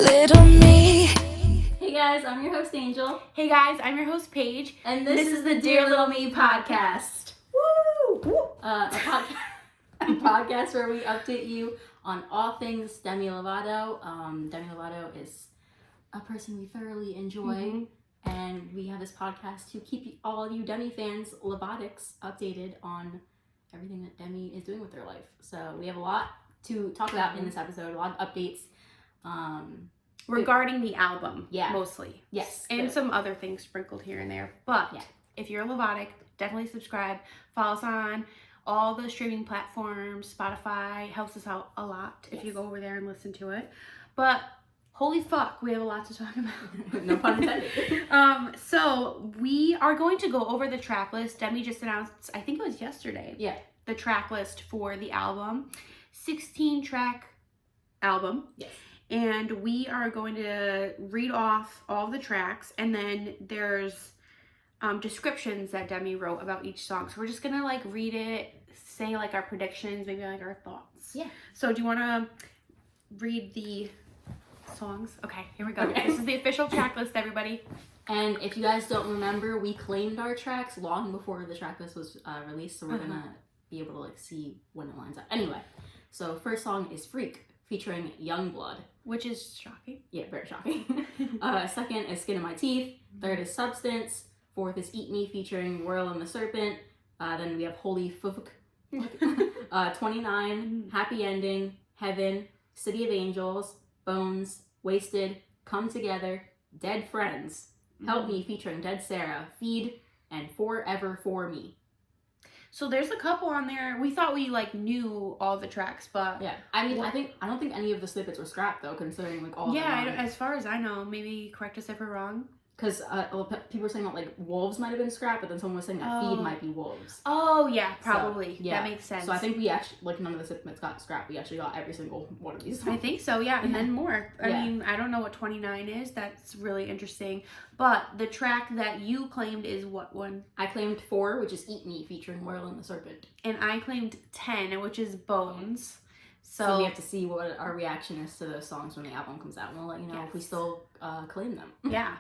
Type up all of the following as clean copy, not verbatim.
little me. Hey guys, I'm your host Angel. Hey guys, I'm your host Paige. And this is the Dear Little Me podcast. Woo! A podcast where we update you on all things Demi Lovato. Demi Lovato is a person we thoroughly enjoy. And we have this podcast to keep all you Demi fans, Lovatics, updated on everything that Demi is doing with their life. So we have a lot to talk about in this episode, a lot of updates. Regarding the album, Yeah. mostly. Yes. And good. some other things sprinkled here and there. But Yeah. if you're a Lovatic, definitely subscribe. Follow us on all the streaming platforms. Spotify helps us out a lot if you go over there and listen to it. But holy fuck, we have a lot to talk about. No pun intended. So we are going to go over the track list. Demi just announced, I think it was yesterday. Yeah. The track list for the album. 16 track album. Yes. And we are going to read off all the tracks, and then there's descriptions that Demi wrote about each song. So we're just gonna like read it, say like our predictions, maybe like our thoughts. Yeah. So do you want to read the songs? Okay, here we go. Okay. This is the official track list, everybody. And if you guys don't remember, we claimed our tracks long before the track list was released, so we're gonna be able to like see when it lines up. Anyway, so first song is Freak, featuring Youngblood. Which is shocking. Yeah, very shocking. Second is Skin in My Teeth. Third is Substance. Fourth is Eat Me, featuring Royal and the Serpent. Then we have Holy Fvck. 29, Happy Ending, Heaven, City of Angels, Bones, Wasted, Come Together, Dead Friends, Help Me, featuring Dead Sarah, Feed, and Forever For Me. So there's a couple on there. We thought we like knew all the tracks, but Yeah, I mean, I don't think any of the snippets were scrapped though, considering like all. yeah, of them as far as I know, maybe correct us if we're wrong. Because people were saying that like wolves might have been scrapped, but then someone was saying that feed might be wolves. Oh yeah, probably. So, yeah. That makes sense. So I think we actually like none of the snippets got scrapped. We actually got every single one of these. I think so, yeah, and then more. I mean, I don't know what 29 is. That's really interesting. But the track that you claimed is what one? I claimed 4, which is Eat Me, featuring Royal and the Serpent. And I claimed 10, which is Bones. So we have to see what our reaction is to those songs when the album comes out, and we'll let you know if we still claim them. Yeah.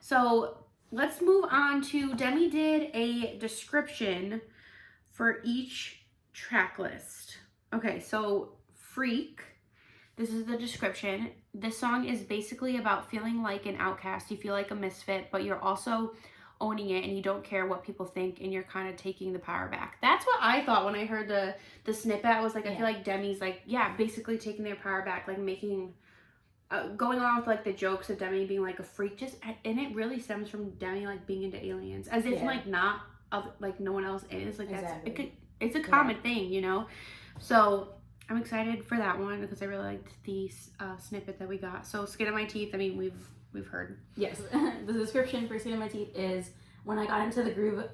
So let's move on to Demi did a description for each track list. Okay, so Freak, this is the description. This song is basically about feeling like an outcast. You feel like a misfit, but you're also owning it and you don't care what people think and you're kind of taking the power back. That's what I thought when I heard the snippet. I was like, I feel like Demi's like, yeah, basically taking their power back, like making... going on with like the jokes of Demi being like a freak, just and it really stems from Demi like being into aliens, as if like not like no one else is like exactly. It's a common thing, you know. So I'm excited for that one because I really liked the snippet that we got. So Skin in My Teeth, I mean we've heard. Yes, the description for Skin in My Teeth is when I got into the groove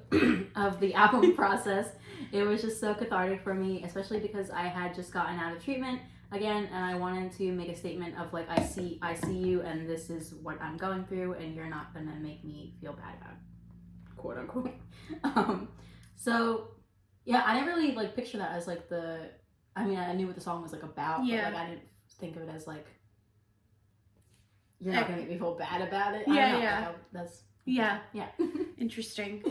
of the album process, it was just so cathartic for me, especially because I had just gotten out of treatment again, and I wanted to make a statement of like, I see you, and this is what I'm going through, and you're not gonna make me feel bad about it, quote unquote. So yeah, I didn't really like picture that as like I mean, I knew what the song was like about, but like I didn't think of it as like, you're not gonna make me feel bad about it. That's yeah. Interesting.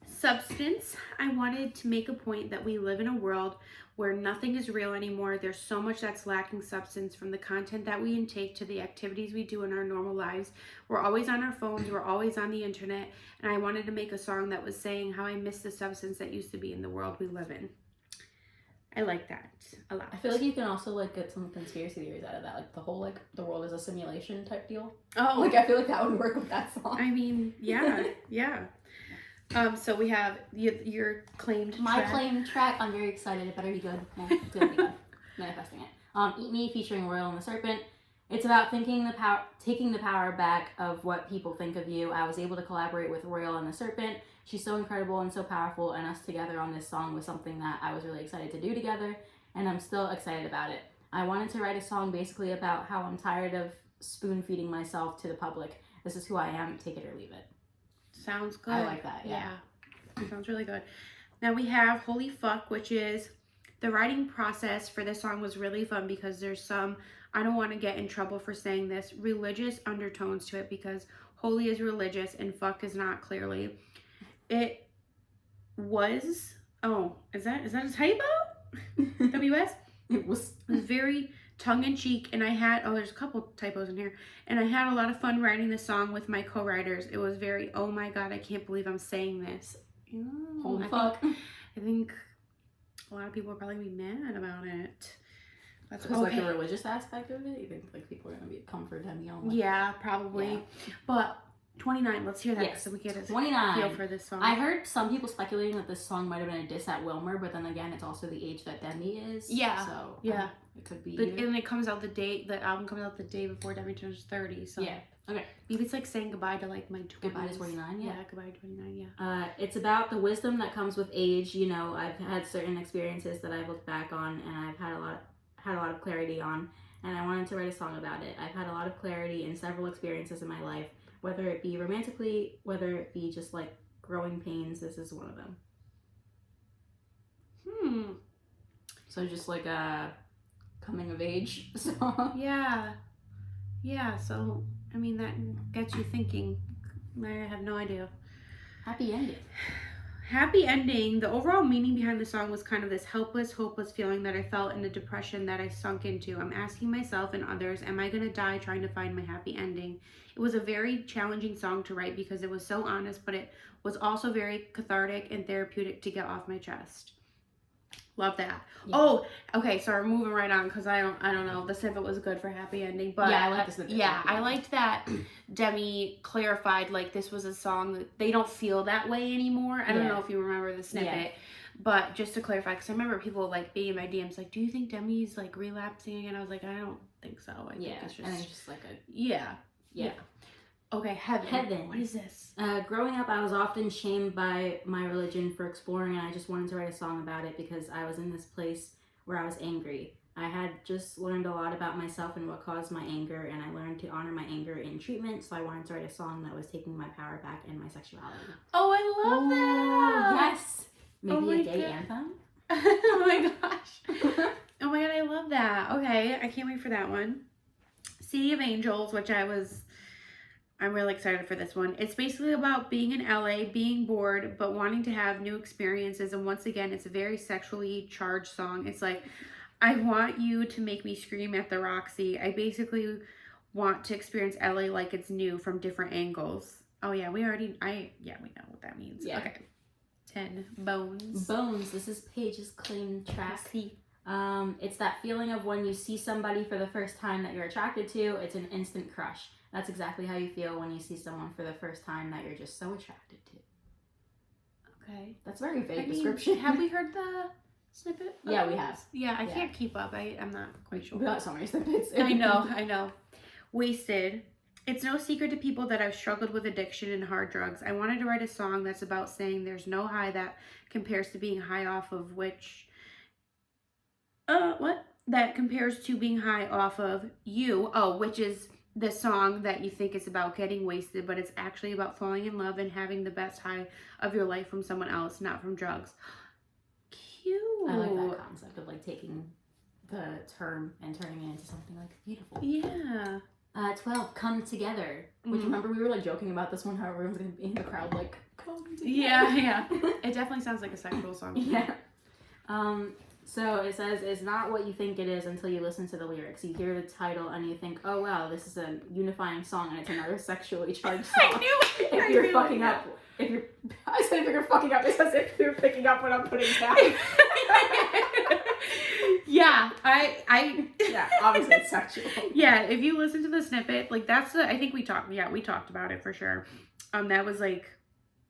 Substance, I wanted to make a point that we live in a world where nothing is real anymore. There's so much that's lacking substance, from the content that we intake to the activities we do in our normal lives. We're always on our phones, we're always on the internet, and I wanted to make a song that was saying how I miss the substance that used to be in the world we live in. I like that a lot. I feel like you can also like get some conspiracy theories out of that, like the whole like the world is a simulation type deal. Oh, like I feel like that would work with that song. I mean, yeah. So we have your claimed track. My claimed track. I'm very excited. It better be good. Yeah, it's gonna be good. Manifesting it. Eat Me, featuring Royal and the Serpent. It's about taking the power back of what people think of you. I was able to collaborate with Royal and the Serpent. She's so incredible and so powerful, and us together on this song was something that I was really excited to do together, and I'm still excited about it. I wanted to write a song basically about how I'm tired of spoon feeding myself to the public. This is who I am. Take it or leave it. Sounds good. I like that. Yeah. Sounds really good. Now we have Holy Fuck, which is The writing process for this song was really fun because there's some, I don't want to get in trouble for saying this, religious undertones to it because holy is religious and fuck is not, clearly. It was, oh, is that a typo? WS? It was very tongue-in-cheek, and I had, oh, there's a couple typos in here, and I had a lot of fun writing this song with my co-writers. It was very, oh my god, I can't believe I'm saying this. Holy fuck. I think a lot of people will probably be mad about it. That's because like the religious aspect of it, you think like people are gonna be comfort Demi only. Yeah, probably. Yeah. But 29, let's hear that. Yes, so we get a 29. Feel for this song. I heard some people speculating that this song might have been a diss at Wilmer, but then again, it's also the age that Demi is. Yeah. So yeah, it could be. And it comes out the album comes out the day before Demi turns 30. So yeah. Okay. Maybe it's like saying goodbye to like my 20s. Goodbye to 29. Yeah. Goodbye to 29. Yeah. It's about the wisdom that comes with age. You know, I've had certain experiences that I've looked back on, and I've had a lot of clarity on, and I wanted to write a song about it. I've had a lot of clarity in several experiences in my life, whether it be romantically, whether it be just like growing pains. This is one of them. So just like a coming of age song. Yeah. Yeah, so I mean that gets you thinking. I have no idea. Happy ending. Happy ending. The overall meaning behind the song was kind of this helpless, hopeless feeling that I felt in the depression that I sunk into. I'm asking myself and others, am I going to die trying to find my happy ending? It was a very challenging song to write because it was so honest, but it was also very cathartic and therapeutic to get off my chest. Love that. Yeah. Oh, okay. So we're moving right on because I don't know. The snippet was good for happy ending, but yeah, I like the snippet. Yeah, I liked that Demi clarified like this was a song that they don't feel that way anymore. I don't know if you remember the snippet, but just to clarify, because I remember people like being in my DMs like, "Do you think Demi's like relapsing?" And I was like, "I don't think so. I think it's just like a yeah." Okay, heaven. What is this? Growing up, I was often shamed by my religion for exploring, and I just wanted to write a song about it because I was in this place where I was angry. I had just learned a lot about myself and what caused my anger, and I learned to honor my anger in treatment, so I wanted to write a song that was taking my power back and my sexuality. Oh, I love that! Yes! Maybe a gay anthem? Oh my gosh. Oh my god, I love that. Okay, I can't wait for that one. City of Angels, which I'm really excited for this one. It's basically about being in LA, being bored, but wanting to have new experiences. And once again, it's a very sexually charged song. It's like, I want you to make me scream at the Roxy. I basically want to experience LA like it's new from different angles. Oh yeah, we know what that means. Yeah. Okay. 10, Bones. Bones, this is Paige's claim track. It's that feeling of when you see somebody for the first time that you're attracted to, it's an instant crush. That's exactly how you feel when you see someone for the first time that you're just so attracted to. Okay. That's a very vague description. Have we heard the snippet? Yeah, we have. Yeah, I can't keep up. I'm not quite sure. We got so many snippets. I know. Wasted. It's no secret to people that I've struggled with addiction and hard drugs. I wanted to write a song that's about saying there's no high that compares to being high off of that compares to being high off of you. Oh, which is the song that you think is about getting wasted, but it's actually about falling in love and having the best high of your life from someone else, not from drugs. Cute. I like that concept of like taking the term and turning it into something like beautiful. Yeah. 12, Come Together. Which remember we were like joking about this one, how everyone's gonna be in the crowd like, come together. Yeah. It definitely sounds like a sexual song. Yeah. So it says, it's not what you think it is until you listen to the lyrics. You hear the title and you think, oh wow, this is a unifying song and it's another sexually charged song. I knew it! If you're fucking up, I said if you're fucking up, it says if you're picking up what I'm putting down. Yeah, yeah, obviously it's sexual. Yeah, if you listen to the snippet, like I think we talked about it for sure. That was like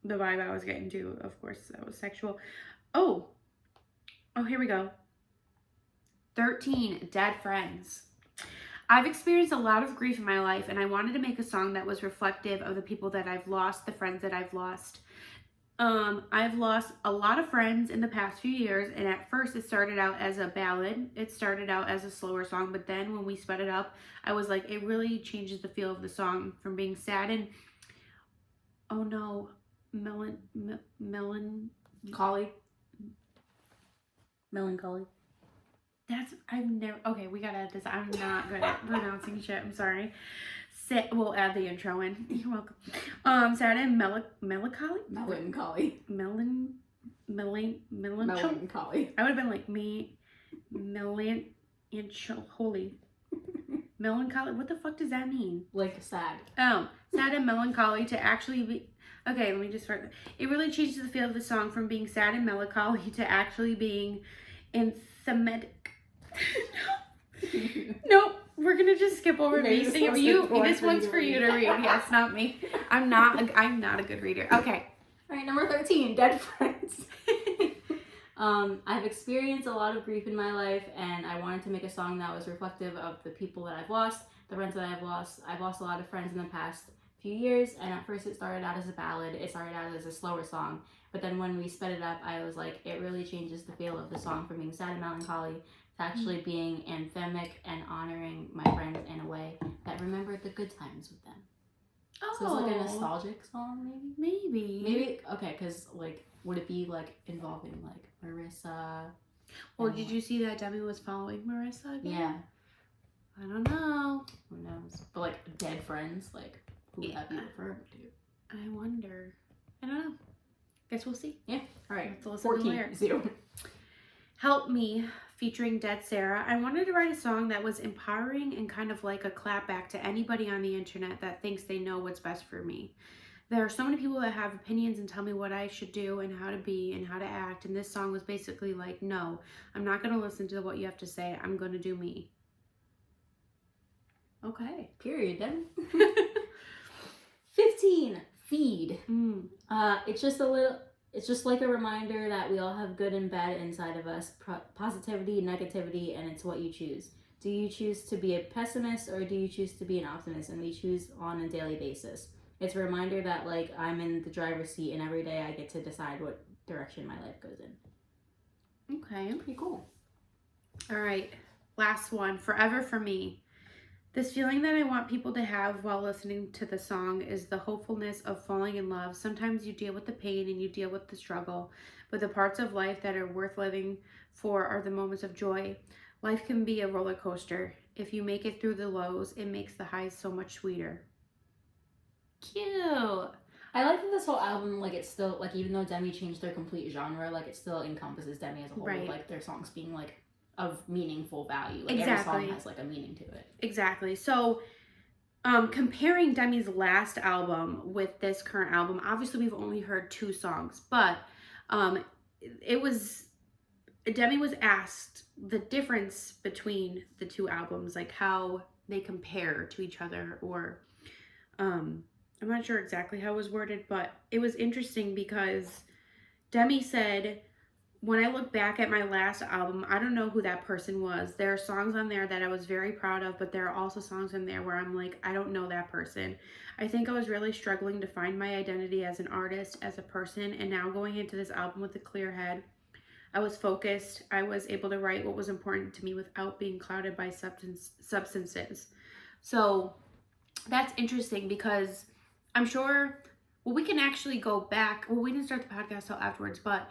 the vibe I was getting to. Of course, that was sexual. Oh, here we go. 13, Dead Friends. I've experienced a lot of grief in my life, and I wanted to make a song that was reflective of the people that I've lost, the friends that I've lost. I've lost a lot of friends in the past few years, and at first it started out as a ballad. It started out as a slower song, but then when we sped it up, I was like, it really changes the feel of the song from being sad and, oh no, melancholy. Okay, we gotta add this. I'm not good at pronouncing shit. I'm sorry. We'll add the intro in. You're welcome. Sad and melancholy. Melancholy. Melancholy. I would have been like holy. Melancholy. What the fuck does that mean? Like sad. Oh, sad and melancholy to actually be. Okay, let me just start. It really changes the feel of the song from being sad and melancholy to actually being anthematic. Nope. We're gonna just skip over me. This one's for you to read. Yes, not me. I'm not a good reader. Okay. All right, number 13, dead friends. I've experienced a lot of grief in my life, and I wanted to make a song that was reflective of the people that I've lost, the friends that I've lost. I've lost a lot of friends in the past few years, and at first it started out as a ballad. It started out as a slower song, but then when we sped it up, I was like, it really changes the feel of the song from being sad and melancholy to actually being anthemic and honoring my friends in a way that remembered the good times with them. Oh. So it's like a nostalgic song, maybe. Okay, because like, would it be like involving like Marissa? Well, did you see that Demi was following Marissa again? Yeah. I don't know. Who knows? But like dead friends, like who would that be referring to? I wonder. I don't know. Guess we'll see. Yeah. All right. Let's listen to the lyrics. Help Me, featuring Dead Sarah. I wanted to write a song that was empowering and kind of like a clapback to anybody on the internet that thinks they know what's best for me. There are so many people that have opinions and tell me what I should do and how to be and how to act. And this song was basically like, no, I'm not going to listen to what you have to say. I'm going to do me. Okay. Period, then. 15, feed. It's just like a reminder that we all have good and bad inside of us, positivity, negativity, and it's what you choose. Do you choose to be a pessimist or do you choose to be an optimist? And we choose on a daily basis. It's a reminder that like I'm in the driver's seat and every day I get to decide what direction my life goes in. Okay. Pretty cool. All right. Last one. Forever for Me. This feeling that I want people to have while listening to the song is the hopefulness of falling in love. Sometimes you deal with the pain and you deal with the struggle, but the parts of life that are worth living for are the moments of joy. Life can be a roller coaster. If you make it through the lows, it makes the highs so much sweeter. Cute. I like that this whole album, like, it's still, like, even though Demi changed their complete genre, like, it still encompasses Demi as a whole, right. Like, their songs being, like, of meaningful value. Like, every song has, like, a meaning to it. Exactly. So, comparing Demi's last album with this current album, obviously we've only heard 2 songs, but, Demi was asked the difference between the 2 albums, like, how they compare to each other, or, I'm not sure exactly how it was worded, but it was interesting because Demi said, when I look back at my last album, I don't know who that person was. There are songs on there that I was very proud of, but there are also songs in there where I'm like, I don't know that person. I think I was really struggling to find my identity as an artist, as a person, and now going into this album with a clear head, I was focused. I was able to write what was important to me without being clouded by substances. So that's interesting because I'm sure, well, we can actually go back. Well, we didn't start the podcast till afterwards, but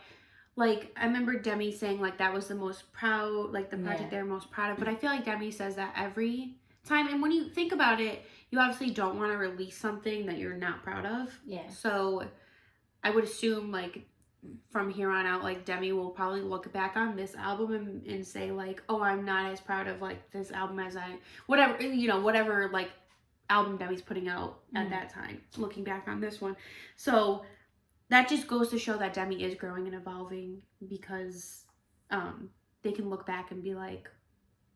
like, I remember Demi saying like that was the most proud, like the project they're most proud of. But I feel like Demi says that every time. And when you think about it, you obviously don't want to release something that you're not proud of. Yeah. So I would assume like from here on out, like Demi will probably look back on this album and say like, oh, I'm not as proud of like this album as whatever like album Demi's putting out at that time, looking back on this one. So that just goes to show that Demi is growing and evolving because they can look back and be like,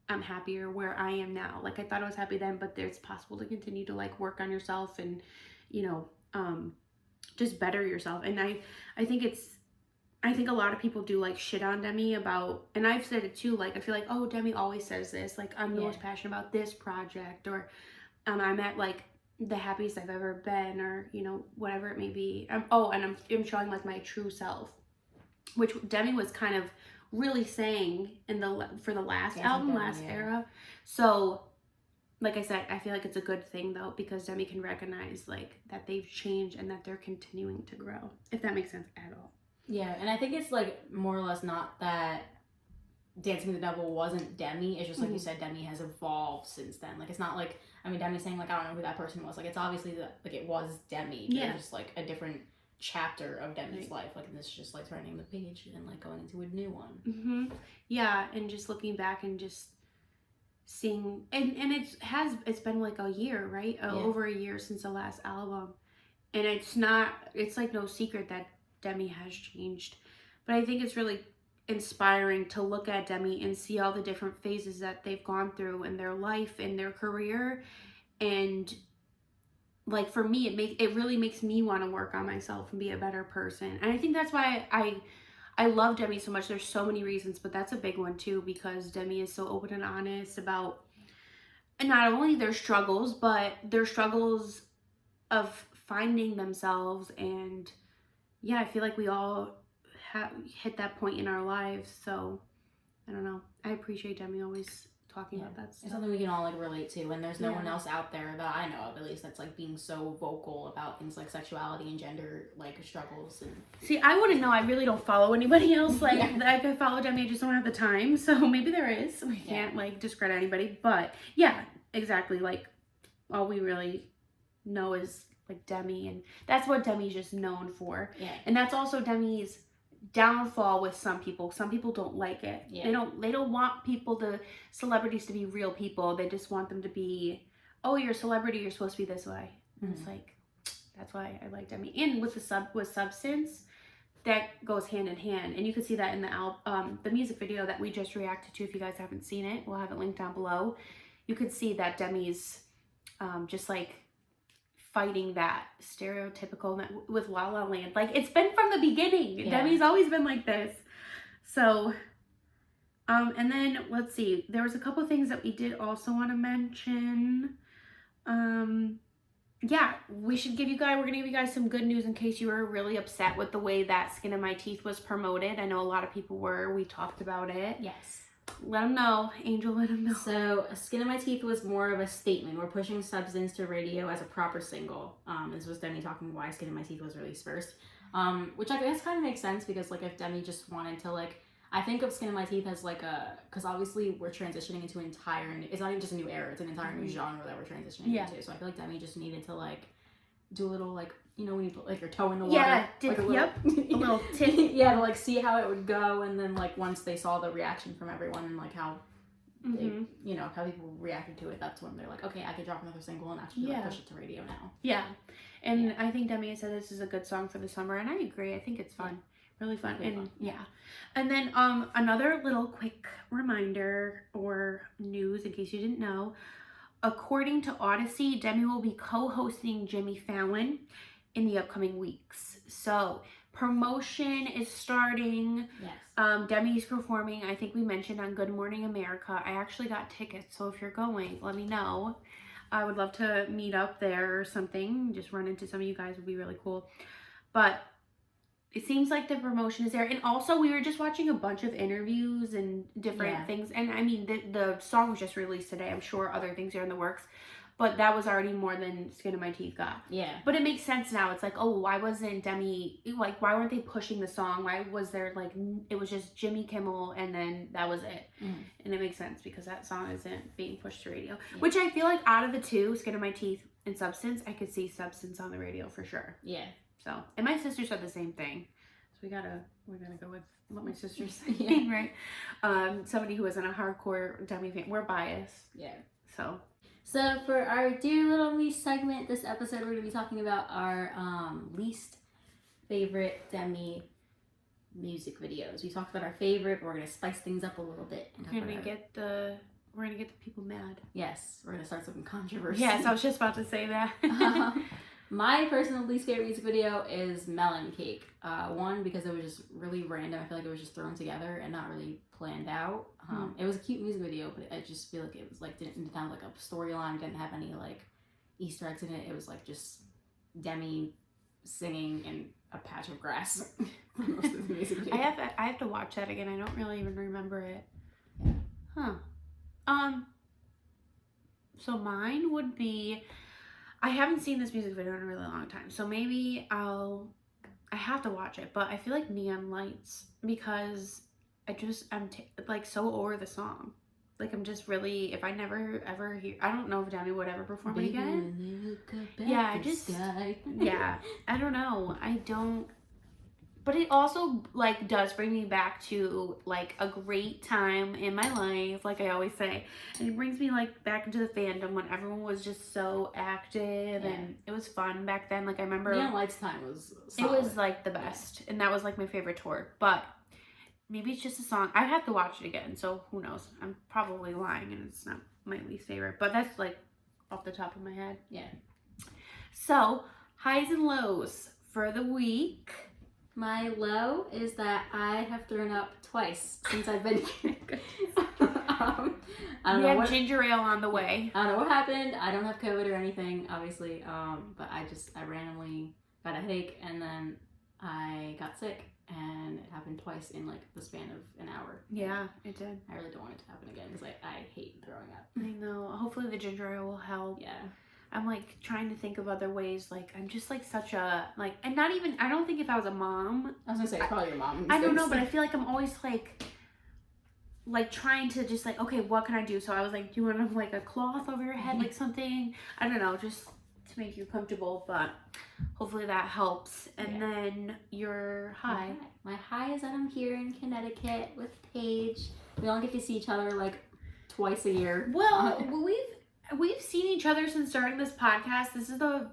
I'm happier where I am now. Like, I thought I was happy then, but it's possible to continue to like work on yourself and, just better yourself. And I think a lot of people do like shit on Demi about, and I've said it too, like, I feel like, oh, Demi always says this, like, I'm the most passionate about this project, or I'm at like the happiest I've ever been, or whatever it may be. And I'm showing like my true self, which Demi was kind of really saying for the last album, era. So like I said, I feel like it's a good thing though, because Demi can recognize like that they've changed and that they're continuing to grow, if that makes sense at all. Yeah, and I think it's like more or less not that Dancing with the Devil wasn't Demi. It's just like you Mm-hmm. said, Demi has evolved since then. Like, it's not like, I mean, Demi's saying like, I don't know who that person was. Like, it's obviously like it was Demi, but Yeah. it was just like a different chapter of Demi's Right. life. Like, and this is just like turning the page and like going into a new one. Mm-hmm. Yeah, and just looking back and just seeing, and it's been like a year, right? Over a year since the last album, and it's like no secret that Demi has changed, but I think it's really inspiring to look at Demi and see all the different phases that they've gone through in their life and their career. And like for me, it really makes me want to work on myself and be a better person. And I think that's why I love Demi so much. There's so many reasons, but that's a big one too, because Demi is so open and honest about not only their struggles, but their struggles of finding themselves. And yeah, I feel like we all have hit that point in our lives. So I don't know. I appreciate Demi always talking about that stuff. It's something we can all like relate to, and there's no one else out there that I know of, at least, that's like being so vocal about things like sexuality and gender like struggles. And see, I wouldn't know. I really don't follow anybody else like I follow Demi. I just don't have the time. So maybe there is. We can't like discredit anybody, but yeah, exactly. Like all we really know is like Demi, and that's what Demi's just known for. Yeah. And that's also Demi's downfall with some people. Some people don't like it. Yeah. They don't want celebrities to be real people. They just want them to be, oh, you're a celebrity, you're supposed to be this way. And it's like, that's why I like Demi. And with Substance, that goes hand in hand. And you can see that in the music video that we just reacted to. If you guys haven't seen it, we'll have it linked down below. You can see that Demi's just like fighting that stereotypical with La La Land. Like, it's been from the beginning. Yeah. Demi's always been like this. So, and then let's see. There was a couple things that we did also want to mention. Yeah, we're gonna give you guys some good news in case you were really upset with the way that Skin in My Teeth was promoted. I know a lot of people were. We talked about it. Yes. Let them know, Angel, let them know. So, Skin in My Teeth was more of a statement. We're pushing Substance to radio as a proper single. This was Demi talking why Skin in My Teeth was released first. Which I guess kind of makes sense, because like if Demi just wanted to like, I think of Skin in My Teeth as like because obviously we're transitioning into it's not even just a new era, it's an entire new genre that we're transitioning into. So I feel like Demi just needed to like do a little like, you know, when you put like your toe in the water. Yeah, like a little tip. Yeah, to like see how it would go, and then like once they saw the reaction from everyone and like how they, you know, how people reacted to it, that's when they're like, okay, I could drop another single and actually like push it to radio now. Yeah, and I think Demi said this is a good song for the summer, and I agree. I think it's fun, really fun, really and fun. And then another little quick reminder or news in case you didn't know. According to Odyssey, Demi will be co-hosting Jimmy Fallon in the upcoming weeks. So promotion is starting. Yes. Demi's performing, I think we mentioned, on Good Morning America. I actually got tickets, so if you're going, let me know. I would love to meet up there or something. Just run into some of you guys would be really cool. But it seems like the promotion is there. And also, we were just watching a bunch of interviews and different things. And I mean, the song was just released today. I'm sure other things are in the works. But that was already more than Skin in My Teeth got. Yeah. But it makes sense now. It's like, oh, why wasn't Demi, like, why weren't they pushing the song? Why was there, like, it was just Jimmy Kimmel and then that was it. And it makes sense because that song isn't being pushed to radio. Yeah. Which I feel like out of the two, Skin in My Teeth and Substance, I could see Substance on the radio for sure. Yeah. So, and my sister said the same thing. So we're gonna go with what my sister's saying, right? Somebody who isn't a hardcore Demi fan. We're biased. Yeah. So for our Dear Little Me segment, this episode we're going to be talking about our least favorite Demi music videos. We talked about our favorite, but we're going to spice things up a little bit. And we're going to get the people mad. Yes, we're going to start some controversy. Yes, I was just about to say that. My personal least favorite music video is Melon Cake. One, because it was just really random. I feel like it was just thrown together and not really planned out. It was a cute music video, but I just feel like it was like didn't have like a storyline, didn't have any like Easter eggs in it. It was like just Demi singing in a patch of grass for most of the music video. I have to watch that again. I don't really even remember it. Huh. So mine would be, I haven't seen this music video in a really long time, so maybe I have to watch it, but I feel like Neon Lights, because I'm like so over the song. Like I'm just really, if I never ever hear, I don't know if Demi would ever perform it again. Yeah, yeah, I don't know. I don't, but it also like does bring me back to like a great time in my life, like I always say. And it brings me like back into the fandom when everyone was just so active and it was fun back then. Like I remember Neon Lights time was solid. It was like the best, and that was like my favorite tour. But maybe it's just a song. I have to watch it again, so who knows? I'm probably lying and it's not my least favorite, but that's like off the top of my head. Yeah. So, highs and lows for the week. My low is that I have thrown up twice since I've been here. I don't know what ginger ale on the way. I don't know what happened. I don't have COVID or anything, obviously. But I randomly got a headache and then I got sick. And it happened twice in like the span of an hour. Yeah, it did. I really don't want it to happen again because I hate throwing up. I know. Hopefully the ginger ale will help. Yeah. I'm like trying to think of other ways. Like I'm just like such a like, and not even. I don't think if I was a mom. I was gonna say it's probably your mom. I don't know, but I feel like I'm always like trying to just like, okay, what can I do? So I was like, do you want to like a cloth over your head, like something? I don't know, just to make you comfortable, but hopefully that helps. And then your high. My high is that I'm here in Connecticut with Paige. We only get to see each other like twice a year. Well, we've seen each other since starting this podcast. This is the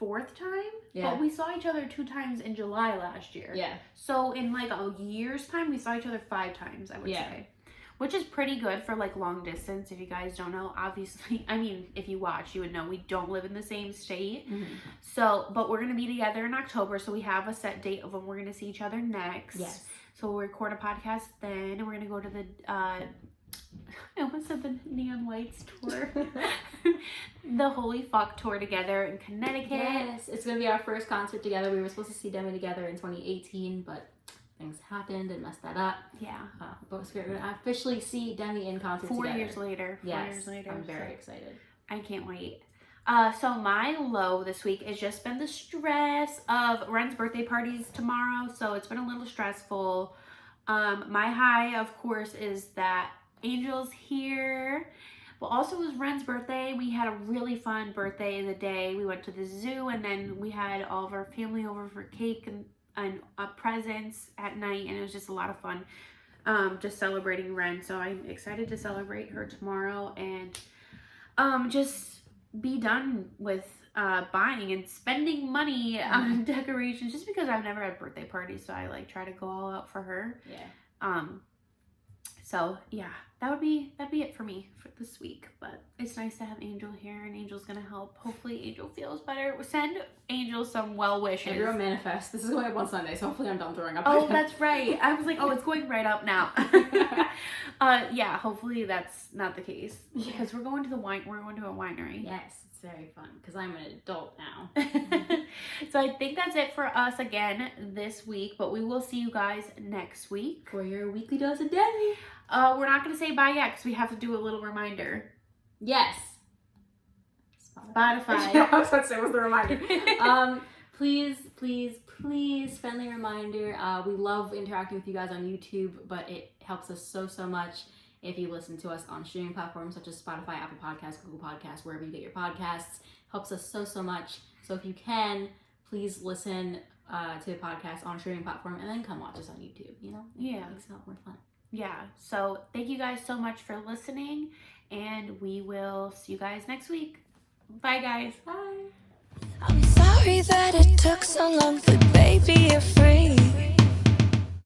4th time. Yeah. But we saw each other 2 times in July last year. Yeah. So in like a year's time, we saw each other 5 times, I would say. Which is pretty good for like long distance. If you guys don't know, obviously, I mean, if you watch, you would know we don't live in the same state. Mm-hmm. So, but we're going to be together in October. So we have a set date of when we're going to see each other next. Yes. So we'll record a podcast then. And we're going to go to the, I almost said the Neon Lights tour. The Fvck tour together in Connecticut. Yes. It's going to be our first concert together. We were supposed to see Demi together in 2018, but things happened and messed that up. Yeah. But we're going to officially see Demi in concert 4 together. years later. Yes. 4 years later. I'm very excited. I can't wait. So my low this week has just been the stress of Ren's birthday parties tomorrow. So it's been a little stressful. My high, of course, is that Angel's here. But also it was Ren's birthday. We had a really fun birthday the day. We went to the zoo and then we had all of our family over for cake and presents at night, and it was just a lot of fun, just celebrating Ren. So I'm excited to celebrate her tomorrow and just be done with buying and spending money on decorations, just because I've never had birthday parties, so I like try to go all out for her. So yeah, that'd be it for me for this week. But it's nice to have Angel here, and Angel's gonna help. Hopefully Angel feels better. Send Angel some well wishes. Everyone manifest. This is going up on Sunday, so hopefully I'm done throwing up. Oh, that's right. I was like, oh, it's going right up now. Yeah, hopefully that's not the case, because we're going to a winery. Yes, it's very fun because I'm an adult now. So I think that's it for us again this week, but we will see you guys next week for your weekly dose of Demi. We're not going to say bye yet because we have to do a little reminder. Yes. Spotify. I was about to say, what's the reminder? Please, friendly reminder. We love interacting with you guys on YouTube, but it helps us so much if you listen to us on streaming platforms such as Spotify, Apple Podcasts, Google Podcasts, wherever you get your podcasts. Helps us so much. So if you can, please listen to the podcast on streaming platform and then come watch us on YouTube, you know? Yeah. It makes it a lot more fun. Yeah. So thank you guys so much for listening, and we will see you guys next week. Bye, guys. Bye. I'm sorry that it took so long, but baby